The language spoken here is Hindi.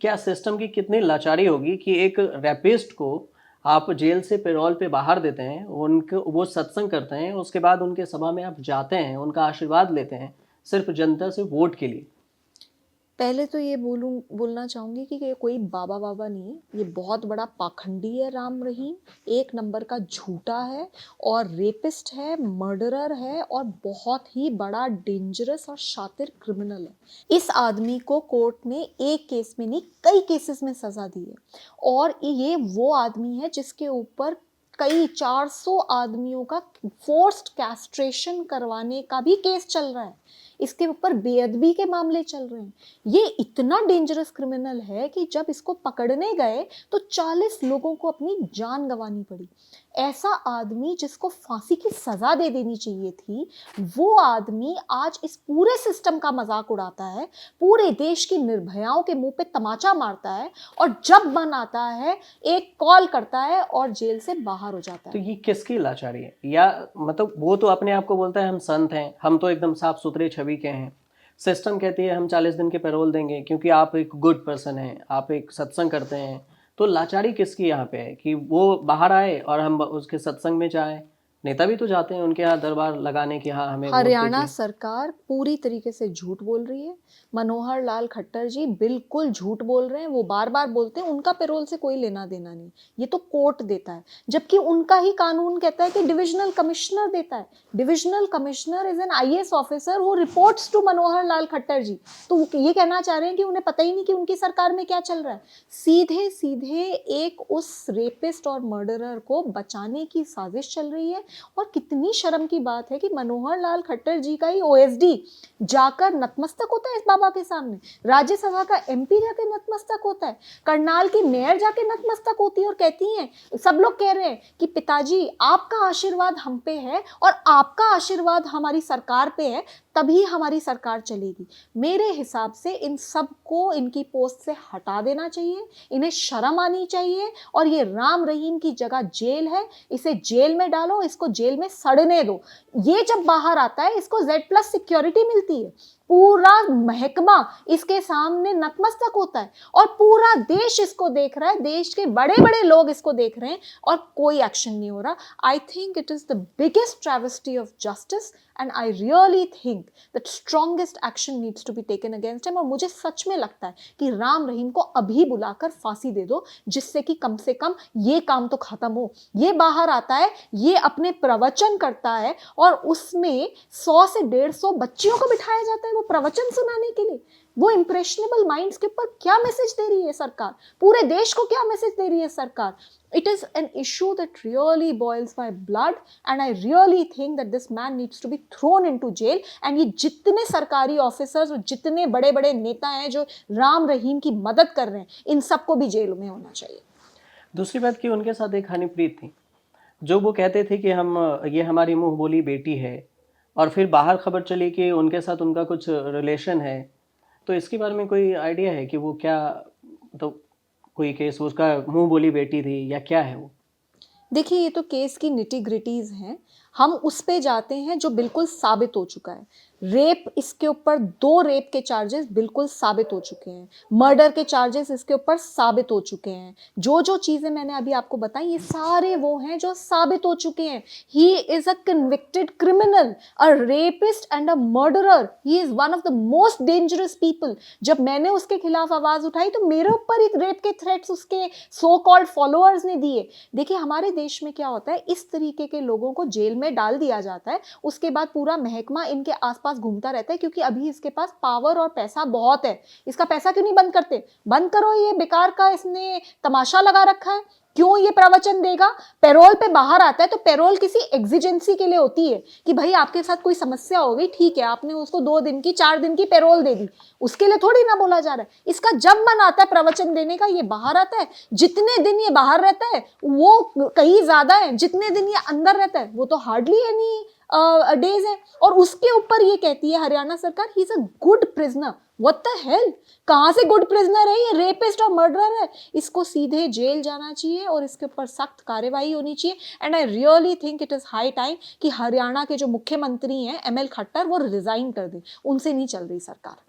क्या सिस्टम की कितनी लाचारी होगी कि एक रैपिस्ट को आप जेल से पैरोल पे बाहर देते हैं, उनको वो सत्संग करते हैं, उसके बाद उनके सभा में आप जाते हैं, उनका आशीर्वाद लेते हैं, सिर्फ जनता से वोट के लिए। पहले तो ये बोलना चाहूँगी कि ये कोई बाबा वाबा नहीं, ये बहुत बड़ा पाखंडी है राम रहीम, एक नंबर का झूठा है और रेपिस्ट है, मर्डरर है और बहुत ही बड़ा डेंजरस और शातिर क्रिमिनल है। इस आदमी को कोर्ट ने एक केस में नहीं, कई केसेस में सज़ा दी है और ये वो आदमी है जिसके ऊपर कई 400 आदमियों का फोर्स्ड कैस्ट्रेशन करवाने का भी केस चल रहा है। इसके ऊपर बेअदबी के मामले चल रहे हैं। ये इतना डेंजरस क्रिमिनल है कि जब इसको पकड़ने गए तो 40 लोगों को अपनी जान गंवानी पड़ी। ऐसा आदमी जिसको फांसी की सजा दे देनी चाहिए थी, वो आदमी आज इस पूरे सिस्टम का मजाक उड़ाता है, पूरे देश की निर्भयाओं के मुंह पे तमाचा मारता है और जब मन आता है एक कॉल करता है और जेल से बाहर हो जाता तो है। ये किसकी लाचारी है? या मतलब वो तो अपने आप को बोलता है हम संत हैं, हम तो एकदम साफ सुथरे छवि के हैं। सिस्टम कहती है हम 40 दिन के पैरोल देंगे क्योंकि आप एक गुड पर्सन हैं, आप एक सत्संग करते हैं। तो लाचारी किसकी यहाँ पे है कि वो बाहर आए और हम उसके सत्संग में जाएं? नेता भी तो जाते हैं उनके यहाँ दरबार लगाने की, हाँ हमें वोट हरियाणा दीजिए। सरकार पूरी तरीके से झूठ बोल रही है। मनोहर लाल खट्टर जी बिल्कुल झूठ बोल रहे हैं। वो बार बार बोलते हैं उनका पैरोल से कोई लेना देना नहीं, ये तो कोर्ट देता है, जबकि उनका ही कानून कहता है कि डिविजनल कमिश्नर देता है। Divisional commissioner is an IAS officer who reports to Manohar Lal Khattar ji. तो ये कहना चाह रहे हैं कि उन्हें पता ही नहीं कि उनकी सरकार में क्या चल रहा है। सीधे सीधे एक उस रेपिस्ट और मर्डरर को बचाने की साजिश चल रही है। और कितनी शर्म की बात है कि मनोहर लाल खट्टर जी का ही ओएसडी जाकर नतमस्तक होता है इस बाबा के सामने, राज्यसभा का एमपी जाके नतमस्तक होता है, करनाल की मेयर जाके नतमस्तक होती है और कहती हैं, सब लोग कह रहे हैं कि पिताजी आपका आशीर्वाद हम पे है और आपका आशीर्वाद हमारी सरकार पे है, तभी हमारी सरकार चलेगी। मेरे हिसाब से इन सबको इनकी पोस्ट से हटा देना चाहिए, इन्हें शर्म आनी चाहिए और ये राम रहीम की जगह जेल है, इसे जेल में डालो, इसको जेल में सड़ने दो। ये जब बाहर आता है इसको Z+ सिक्योरिटी मिलती है, पूरा महकमा इसके सामने नतमस्तक होता है और पूरा देश इसको देख रहा है, देश के बड़े बड़े लोग इसको देख रहे हैं और कोई एक्शन नहीं हो रहा। I think it is the biggest travesty of justice and I really think that strongest action needs to be taken against him. और मुझे सच में लगता है कि राम रहीम को अभी बुलाकर फांसी दे दो, जिससे कि कम से कम ये काम तो खत्म हो। ये बाहर आता है, ये अपने प्रवचन करता है और उसमें 100 से 150 बच्चियों को बिठाया जाता है वो प्रवचन सुनाने के लिए। वो इंप्रेशनेबल माइंड्स के ऊपर क्या मैसेज दे रही है सरकार, पूरे देश को क्या मैसेज दे रही है सरकार? It is an issue that really boils my blood and I really think that this man needs to be thrown into jail। and ये जितने सरकारी ऑफिसर्स और जितने बड़े बड़े नेता हैं जो राम रहीम की मदद कर रहे हैं, इन सबको भी जेल में होना चाहिए। दूसरी बात कि उनके साथ एक हनीप्रीत थी, जो वो कहते थे कि हम ये हमारी मुंह बोली बेटी है, और फिर बाहर खबर चली कि उनके साथ उनका कुछ रिलेशन है। तो इसके बारे में कोई आइडिया है कि वो क्या, तो कोई केस उसका मुंह बोली बेटी थी या क्या है वो? देखिए ये तो केस की निटी ग्रिटीज हैं, हम उस पे जाते हैं जो बिल्कुल साबित हो चुका है। रेप, इसके ऊपर 2 रेप के चार्जेस बिल्कुल साबित हो चुके हैं, मर्डर के चार्जेस इसके ऊपर साबित हो चुके हैं। जो जो चीजें मैंने अभी आपको बताई ये सारे वो हैं जो साबित हो चुके हैं। He is a convicted criminal, a rapist and a murderer. He is one of the most dangerous people. जब मैंने उसके खिलाफ आवाज उठाई तो मेरे ऊपर एक रेप के थ्रेट्स उसके सो कॉल्ड फॉलोअर्स ने दिए। देखिए हमारे देश में क्या होता है, इस तरीके के लोगों को जेल में डाल दिया जाता है, उसके बाद पूरा महकमा इनके आसपास घूमता रहता है क्योंकि अभी इसके पास पावर और पैसा बहुत है। इसका पैसा क्यों नहीं बंद करते? बंद करो, ये बेकार का इसने तमाशा लगा रखा है। क्यों ये प्रवचन देगा? पैरोल पे बाहर आता है तो पैरोल किसी एग्जिजेंसी के लिए होती है कि भाई आपके साथ कोई समस्या हो गई, ठीक है, आपने उसको 2 दिन की 4 दिन की पैरोल दे दी, उसके लिए थोड़ी ना बोला जा रहा है। इसका जब मन आता है प्रवचन देने का ये बाहर आता है। जितने दिन ये बाहर रहता है वो कहीं ज्यादा है, जितने दिन ये अंदर रहता है वो तो हार्डली एनी डेज है। और उसके ऊपर ये कहती है हरियाणा सरकार he is a good prisoner. What the hell, कहां से गुड प्रिजनर है? ये रेपिस्ट और मर्डरर है। इसको सीधे जेल जाना चाहिए और इसके ऊपर सख्त कार्यवाही होनी चाहिए। And I really think it is high time कि हरियाणा के जो मुख्यमंत्री हैं ML खट्टर वो रिजाइन कर दें, उनसे नहीं चल रही सरकार।